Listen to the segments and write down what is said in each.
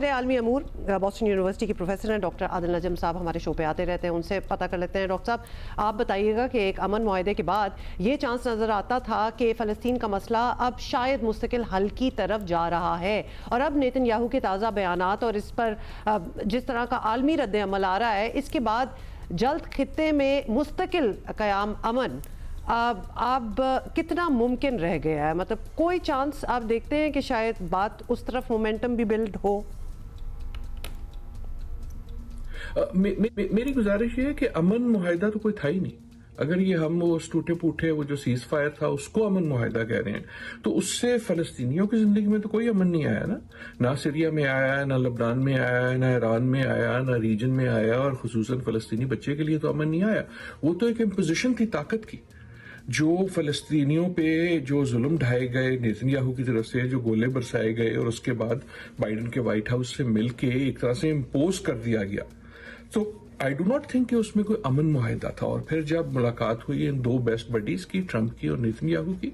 माहिर आलमी अमूर Boston university के प्रोफेसर हैं डॉक्टर आदिल नजम साहब हमारे शो पे आते रहते हैं, उनसे पता कर लेते हैं। डॉक्टर साहब, आप बताइएगा कि एक अमन मुआहदे के बाद ये चांस नज़र आता था कि फ़लस्तीन का मसला अब शायद मुस्तकिल हल की तरफ जा रहा है, और अब नेतन्याहू के ताज़ा बयानात और इस पर जिस तरह का आलमी रद्द अमल आ रहा है, इसके बाद जल्द खित्ते में मुस्तकिल क़याम अमन अब कितना मुमकिन रह गया है? मतलब कोई चांस आप देखते हैं कि शायद बात उस तरफ मोमेंटम भी बिल्ड हो? मेरी गुजारिश ये है कि अमन मुआहिदा तो कोई था ही नहीं। अगर ये हम वो टूटे फूटे वो जो सीज फायर था उसको अमन मुआहिदा कह रहे हैं, तो उससे फलस्तीनियों की जिंदगी में तो कोई अमन नहीं आया ना सीरिया में आया, ना लबनान में आया, ना ईरान में आया, ना रीजन में आया, और खुसूसन फलस्तीनी बच्चे के लिए तो अमन नहीं आया। वो तो एक इम्पोजिशन थी ताकत की, जो फलस्तीनियों पे जो जुल्म ढाए गए नेतन्याहू की तरफ से, जो गोले बरसाए गए और उसके बाद बाइडन के व्हाइट हाउस से मिलके एक तरह से इम्पोज कर दिया गया। तो आई डू नॉट थिंक कि उसमें कोई अमन मुआहिदा था। और फिर जब मुलाकात हुई इन दो बेस्ट बडीज की, ट्रंप की और नेतन्याहू की,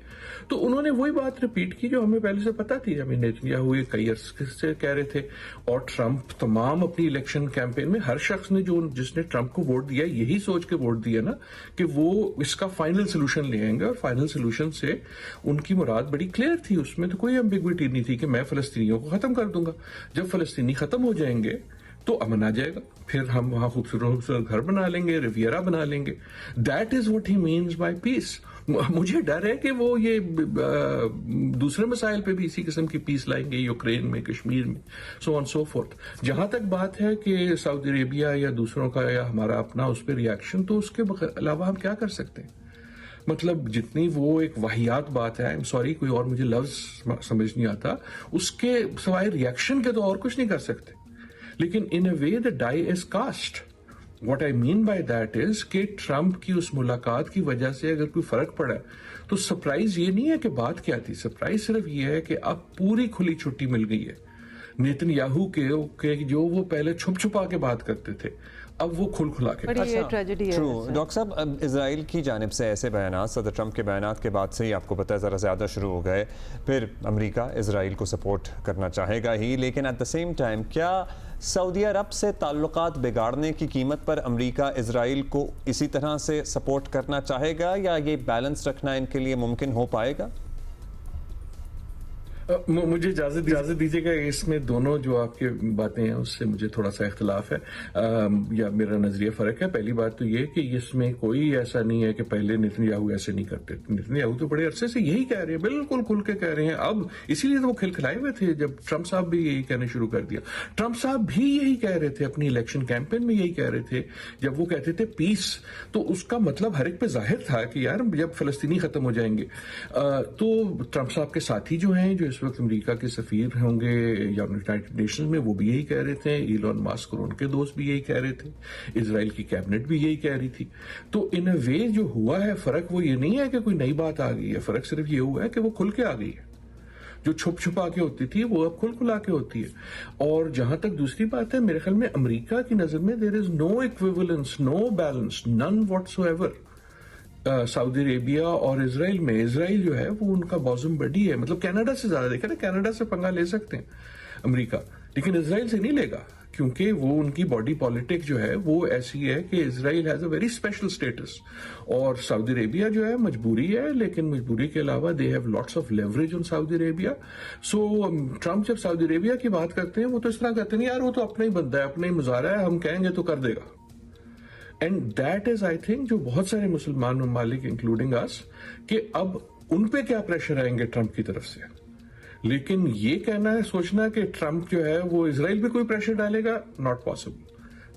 तो उन्होंने वही बात रिपीट की जो हमें पहले से पता थी। हमें नेतन्याहू ये कई अरसे से कह रहे थे, और ट्रंप तमाम अपनी इलेक्शन कैंपेन में हर शख्स ने जिसने ट्रंप को वोट दिया यही सोच के वोट दिया ना कि वो इसका फाइनल सोल्यूशन ले आएंगे, और फाइनल सोल्यूशन से उनकी मुराद बड़ी क्लियर थी। उसमें तो कोई एम्बिग्विटी नहीं थी कि मैं फलस्तीनियों को खत्म कर दूंगा। जब फलस्तीनी खत्म हो जाएंगे तो अमन आ जाएगा, फिर हम वहां खूबसूरत घर बना लेंगे, रिवियरा बना लेंगे। That is what he means by peace. मुझे डर है कि वो ये दूसरे मसाइल पे भी इसी किस्म की पीस लाएंगे, यूक्रेन में, कश्मीर में, सो ऑन सो फोर्थ। जहां तक बात है कि सऊदी अरेबिया या दूसरों का या हमारा अपना उस पर रिएक्शन, तो उसके अलावा हम क्या कर सकते हैं? मतलब जितनी वो एक वाहियात बात है, आई एम सॉरी कोई और मुझे लफ्ज समझ नहीं आता, उसके सिवाय रिएक्शन के तो और कुछ नहीं कर सकते। लेकिन in a way the die is cast. What I mean by that is कि ट्रंप की उस मुलाकात की वजह से अगर कोई फर्क पड़ा है, तो सरप्राइज ये नहीं है कि बात क्या थी, सरप्राइज सिर्फ ये है कि अब पूरी खुली छुट्टी मिल गई है नेतन्याहू के जो वो पहले छुप छुपा के बात करते थे, अब वो खुल खुला के। अच्छा, ट्रेजेडी है। डॉक्टर साहब, अब इजराइल की जानिब से ऐसे बयानात सदर ट्रंप के बयानात के बाद से ही आपको पता है ज़रा ज़्यादा शुरू हो गए। फिर अमेरिका इजराइल को सपोर्ट करना चाहेगा ही, लेकिन एट द सेम टाइम क्या सऊदी अरब से ताल्लुकात बिगाड़ने की कीमत पर अमेरिका इजराइल को इसी तरह से सपोर्ट करना चाहेगा, या ये बैलेंस रखना इनके लिए मुमकिन हो पाएगा? मुझे इजाजत दीजिएगा, इसमें दोनों जो आपकी बातें हैं उससे मुझे थोड़ा सा इख्तलाफ है, या मेरा नजरिया फर्क है। पहली बात तो ये कि इसमें कोई ऐसा नहीं है कि पहले नेतन्याहू ऐसे नहीं करते। नेतन्याहू तो बड़े अरसे से यही कह रहे हैं, बिल्कुल खुल के कह रहे हैं। अब इसीलिए तो वो खिलखिलाए हुए थे जब ट्रंप साहब भी यही कहने शुरू कर दिया। ट्रंप साहब भी यही कह रहे थे, अपनी इलेक्शन कैंपेन में यही कह रहे थे। जब वो कहते थे पीस, तो उसका मतलब हर एक पे जाहिर था कि यार जब फलस्तीनी खत्म हो जाएंगे। तो ट्रंप साहब के साथी जो हैं, जो इस वक्त अमेरिका के सफीर होंगे या यूनाइटेड नेशंस में, वो भी यही कह रहे थे। इलॉन मस्क और उनके दोस्त भी यही कह रहे थे। इजराइल की कैबिनेट भी यही कह रही थी। तो इन अ वे जो हुआ है फर्क, वो ये नहीं है कि कोई नई बात आ गई है, फर्क सिर्फ ये हुआ है कि वो खुल के आ गई है। जो छुप छुपा के होती थी वो अब खुल खुला के होती है। और जहां तक दूसरी बात है, मेरे ख्याल में अमेरिका की नजर में there is no equivalence, no balance, none whatsoever Saudi Arabia और इजराइल में। इजराइल जो है वो उनका बॉजम बडी है, मतलब कनाडा से ज्यादा। देखा ना, कनाडा से पंगा ले सकते हैं अमेरिका, लेकिन इजराइल से नहीं लेगा, क्योंकि वो उनकी बॉडी पॉलिटिक्स जो है वो ऐसी है कि Israel has a very special status, और सऊदी अरेबिया जो है मजबूरी है, लेकिन मजबूरी के अलावा they have lots of leverage on Saudi Arabia. So Trump जब सऊदी अरेबिया की बात करते हैं, वो तो इस तरह करते नहीं, यार वो तो अपना ही बंदा है, अपना ही मुजाहरा है, हम कहेंगे तो कर देगा। And that is I think जो बहुत सारे मुसलमान ममालिक इंक्लूडिंग अस, कि अब उन पे क्या प्रेशर आएंगे ट्रंप की तरफ से। लेकिन ये कहना है, सोचना कि ट्रंप जो है वो इजराइल पे कोई प्रेशर डालेगा, not possible.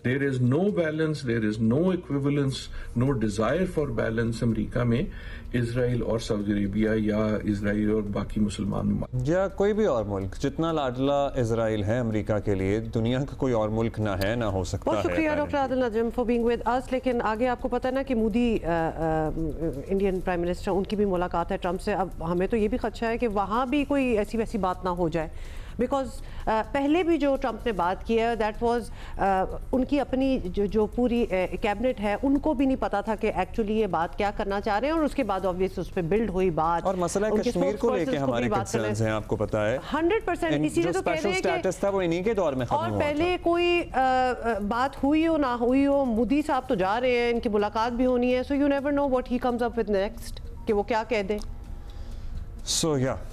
There is no balance, there is no equivalence, no desire for balance America में इजराइल और सऊदी अरेबिया, या इजराइल और बाकी मुसलमान या कोई भी और मुल्क। जितना लाडला इजराइल है अमेरिका के लिए, दुनिया का कोई और मुल्क ना है, ना हो सकता है। बहुत शुक्रिया doctor Adil Najam for being with us. लेकिन आगे आपको पता है ना कि मोदी इंडियन प्राइम मिनिस्टर, उनकी भी मुलाकात है ट्रंप से। अब हमें तो ये भी खदशा है कि वहाँ भी कोई ऐसी वैसी बात ना हो जाए। बिकॉज पहले भी जो ट्रंप ने बात की है दैट वाज उनकी अपनी जो पूरी कैबिनेट है उनको भी नहीं पता था कि एक्चुअली ये बात क्या करना चाह रहे हैं, और उसके बाद ऑब्वियसली उस पर बिल्ड हुई बात। और मसला कश्मीर को लेके हमारे कंसर्न्स हैं, आपको पता है 100%, इसीलिए तो कह रहे हैं स्टेटस था वो इन्हीं के दौर में खत्म और हुआ था। पहले कोई बात हुई हो ना हुई हो, मोदी साहब तो जा रहे हैं, इनकी मुलाकात भी होनी है, so you never know what he comes up with next कि वो क्या कह दें। So yeah,